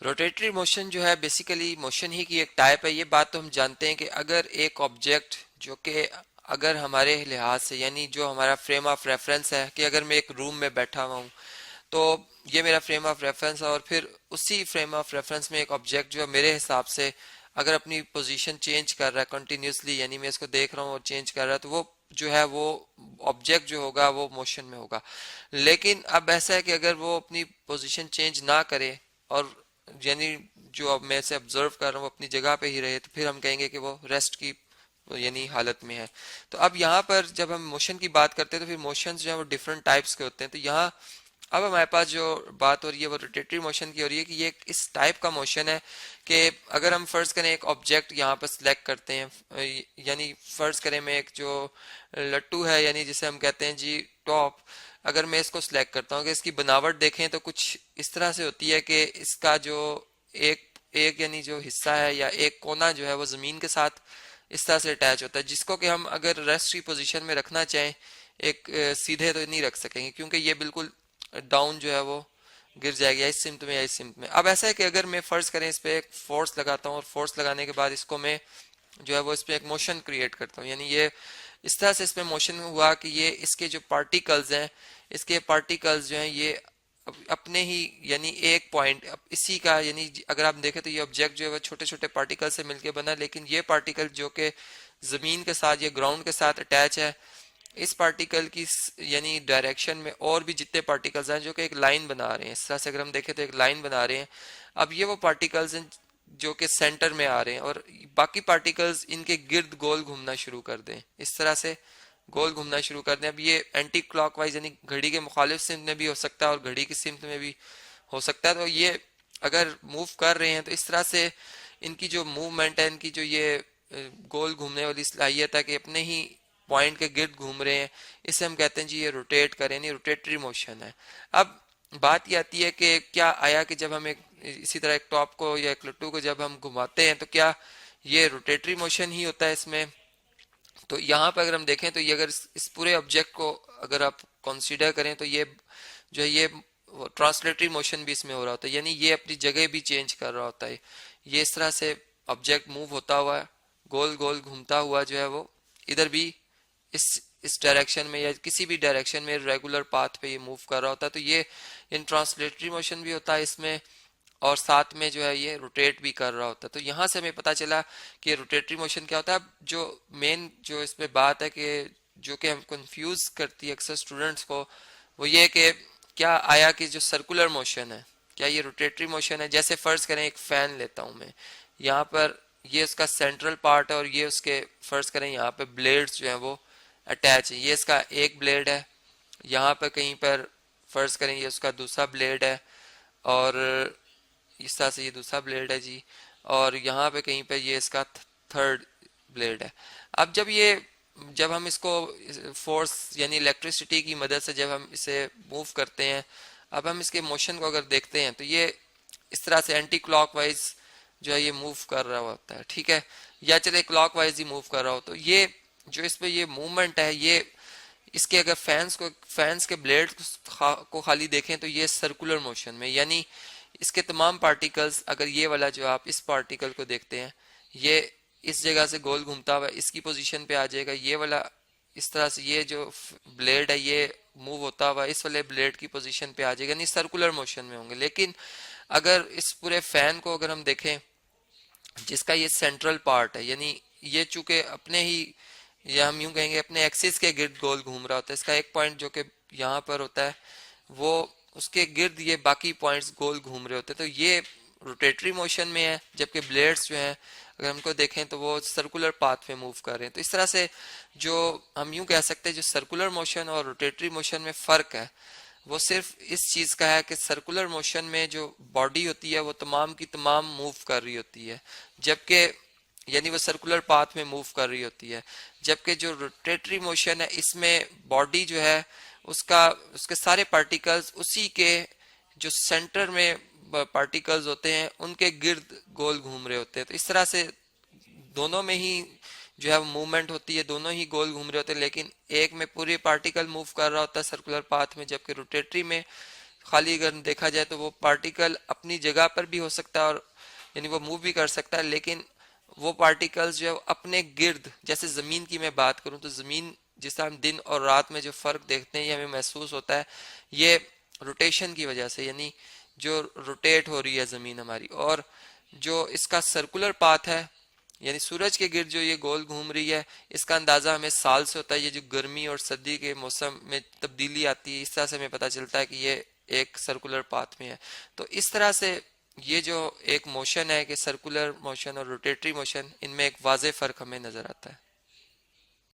Rotatory motion जो है basically motion ही की एक टाइप है। ये बात तो हम जानते हैं कि अगर एक ऑब्जेक्ट जो कि अगर हमारे लिहाज से यानी जो हमारा फ्रेम ऑफ रेफरेंस है कि अगर मैं एक रूम में बैठा हुआ हूँ तो ये मेरा फ्रेम ऑफ रेफरेंस है और फिर उसी फ्रेम ऑफ रेफरेंस में एक ऑब्जेक्ट जो है मेरे हिसाब से अगर अपनी पोजीशन चेंज कर रहा है कंटिन्यूसली यानी मैं इसको देख रहा हूँ और चेंज कर रहा है तो वो जो है वो ऑब्जेक्ट जो होगा वो मोशन में होगा। लेकिन अब ऐसा है कि अगर वो अपनी पोजीशन चेंज ना करे और यानी जो अब मैं इसे ऑब्जर्व कर रहा हूँ अपनी जगह पे ही रहे तो फिर हम कहेंगे कि वो रेस्ट की यानी हालत में है। तो अब यहाँ पर जब हम मोशन की बात करते हैं तो फिर मोशंस जो है वो डिफरेंट टाइप्स के होते हैं। तो यहाँ अब हमारे पास जो बात हो रही है वो रोटेटरी मोशन की हो रही है कि ये इस टाइप का मोशन है कि अगर हम फर्ज करें एक ऑब्जेक्ट यहाँ पर सिलेक्ट करते हैं यानी फर्ज करें मैं एक जो लट्टू है यानी जिसे हम कहते हैं जी टॉप, अगर मैं इसको सिलेक्ट करता हूँ कि इसकी बनावट देखें तो कुछ इस तरह से होती है कि इसका जो एक एक यानी जो हिस्सा है या एक कोना जो है वो जमीन के साथ इस तरह से अटैच होता है जिसको कि हम अगर रेस्ट की पोजीशन में रखना चाहें एक सीधे तो नहीं रख सकेंगे क्योंकि ये बिल्कुल डाउन जो है वो गिर जाएगी या इस सिमत में या इस सिमत में। अब ऐसा है कि अगर मैं फर्ज करें इस पे एक फोर्स लगाता हूँ और फोर्स लगाने के बाद इसको मैं जो है वो इस पे एक मोशन क्रिएट करता हूँ यानी ये इस तरह से इसमें मोशन हुआ कि ये इसके जो पार्टिकल्स हैं इसके पार्टिकल्स जो हैं ये अपने ही यानी एक पॉइंट इसी का यानी अगर आप देखें तो ये ऑब्जेक्ट जो है वो छोटे छोटे पार्टिकल से मिलकर बना लेकिन ये पार्टिकल जो कि जमीन के साथ या ग्राउंड के साथ अटैच है इस पार्टिकल की यानी डायरेक्शन में और भी जितने पार्टिकल्स हैं जो कि एक लाइन बना रहे हैं। इस तरह से अगर हम देखें तो एक लाइन बना रहे हैं। अब ये वो पार्टिकल्स हैं जो कि सेंटर में आ रहे हैं और बाकी पार्टिकल्स इनके गिर्द गोल घूमना शुरू कर दें, इस तरह से गोल घूमना शुरू कर दें। अब ये एंटी क्लॉकवाइज यानी घड़ी के मुखालिफ सिमत में भी हो सकता है और घड़ी की सिमत में भी हो सकता है। तो ये अगर मूव कर रहे हैं तो इस तरह से इनकी जो मूवमेंट है इनकी जो ये गोल घूमने वाली सलाहियत है कि अपने ही पॉइंट के गिर्द घूम रहे हैं, इसे हम कहते हैं जी ये रोटेट करें, नहीं रोटेटरी मोशन है। अब बात ये आती है कि क्या आया कि जब हम एक इसी तरह एक टॉप को या एक लट्टू को जब हम घुमाते हैं तो क्या ये रोटेटरी मोशन ही होता है इसमें। तो यहाँ पर अगर हम देखें तो ये अगर इस पूरे ऑब्जेक्ट को अगर आप कंसीडर करें तो ये जो है ये ट्रांसलेटरी मोशन भी इसमें हो रहा होता है यानी ये अपनी जगह भी चेंज कर रहा होता है। ये इस तरह से ऑब्जेक्ट मूव होता हुआ गोल गोल घूमता हुआ जो है वो इधर भी इस डायरेक्शन में या किसी भी डायरेक्शन में रेगुलर पाथ पे ये मूव कर रहा होता है। तो ये इन ट्रांसलेटरी मोशन भी होता है इसमें और साथ में जो है ये रोटेट भी कर रहा होता है। तो यहाँ से हमें पता चला कि रोटेटरी मोशन क्या होता है। अब जो मेन जो इसमें बात है कि जो कि हम कंफ्यूज करती है अक्सर स्टूडेंट्स को वो ये कि क्या आया कि जो सर्कुलर मोशन है क्या ये रोटेटरी मोशन है। जैसे फर्ज करें एक फैन लेता हूं मैं, यहाँ पर ये उसका सेंट्रल पार्ट है और ये उसके फर्ज करें यहाँ पे ब्लेड्स जो है वो अटैच है। ये इसका एक ब्लेड है, यहाँ पर कहीं पर फर्ज करें ये उसका दूसरा ब्लेड है और इस तरह से ये दूसरा ब्लेड है जी और यहाँ पे कहीं पे ये इसका थर्ड ब्लेड है। अब जब हम इसको फोर्स यानी इलेक्ट्रिसिटी की मदद से जब हम इसे मूव करते हैं, अब हम इसके मोशन को अगर देखते हैं तो ये इस तरह से एंटी क्लॉकवाइज जो है ये मूव कर रहा होता है, ठीक है, या चले क्लॉकवाइज ही मूव कर रहा हो। तो ये जो इस पे ये मूवमेंट है ये इसके अगर फैंस के ब्लेड को खाली देखें तो ये सर्कुलर मोशन में यानी इसके तमाम पार्टिकल्स अगर ये वाला जो आप इस पार्टिकल को देखते हैं ये इस जगह से गोल घूमता हुआ इसकी पोजीशन पे आ जाएगा, ये वाला इस तरह से ये जो ब्लेड है ये मूव होता हुआ इस वाले ब्लेड की पोजीशन पे आ जाएगा, नहीं सर्कुलर मोशन में होंगे। लेकिन अगर इस पूरे फैन को अगर हम देखें जिसका ये सेंट्रल पार्ट है यानी ये चूंकि अपने ही या हम यूं कहेंगे अपने एक्सिस के गिर्द गोल घूम रहा होता है, इसका एक पॉइंट जो कि यहाँ पर होता है वो उसके गिर्द ये बाकी पॉइंट्स गोल घूम रहे होते हैं। तो ये रोटेटरी मोशन में है जबकि ब्लेड्स जो हैं अगर हमको देखें तो वो सर्कुलर पाथ में मूव कर रहे हैं। तो इस तरह से जो हम यूं कह सकते हैं जो सर्कुलर मोशन और रोटेटरी मोशन में फ़र्क है वो सिर्फ इस चीज़ का है कि सर्कुलर मोशन में जो बॉडी होती है वो तमाम की तमाम मूव कर रही होती है जबकि यानी वो सर्कुलर पाथ में मूव कर रही होती है, जबकि जो रोटेटरी मोशन है इसमें बॉडी जो है उसका उसके सारे पार्टिकल्स उसी के जो सेंटर में पार्टिकल्स होते हैं उनके गिर्द गोल घूम रहे होते हैं। तो इस तरह से दोनों में ही जो है मूवमेंट होती है, दोनों ही गोल घूम रहे होते हैं लेकिन एक में पूरे पार्टिकल मूव कर रहा होता है सर्कुलर पाथ में जबकि रोटेटरी में खाली अगर देखा जाए तो वो पार्टिकल अपनी जगह पर भी हो सकता है, और यानी वो मूव भी कर सकता है, लेकिन वो पार्टिकल्स जो है अपने गिर्द, जैसे जमीन की मैं बात करूं तो जमीन जिस तरह हम दिन और रात में जो फर्क देखते हैं ये हमें महसूस होता है, ये रोटेशन की वजह से, यानी जो रोटेट हो रही है जमीन हमारी। और जो इसका सर्कुलर पाथ है, यानी सूरज के गिर्द जो ये गोल घूम रही है, इसका अंदाजा हमें साल से होता है। ये जो गर्मी और सर्दी के मौसम में तब्दीली आती है, इस तरह से हमें पता चलता है कि ये एक सर्कुलर पाथ में है। तो इस तरह से ये जो एक मोशन है कि सर्कुलर मोशन और रोटेटरी मोशन, इनमें एक वाज़े फर्क हमें नजर आता है।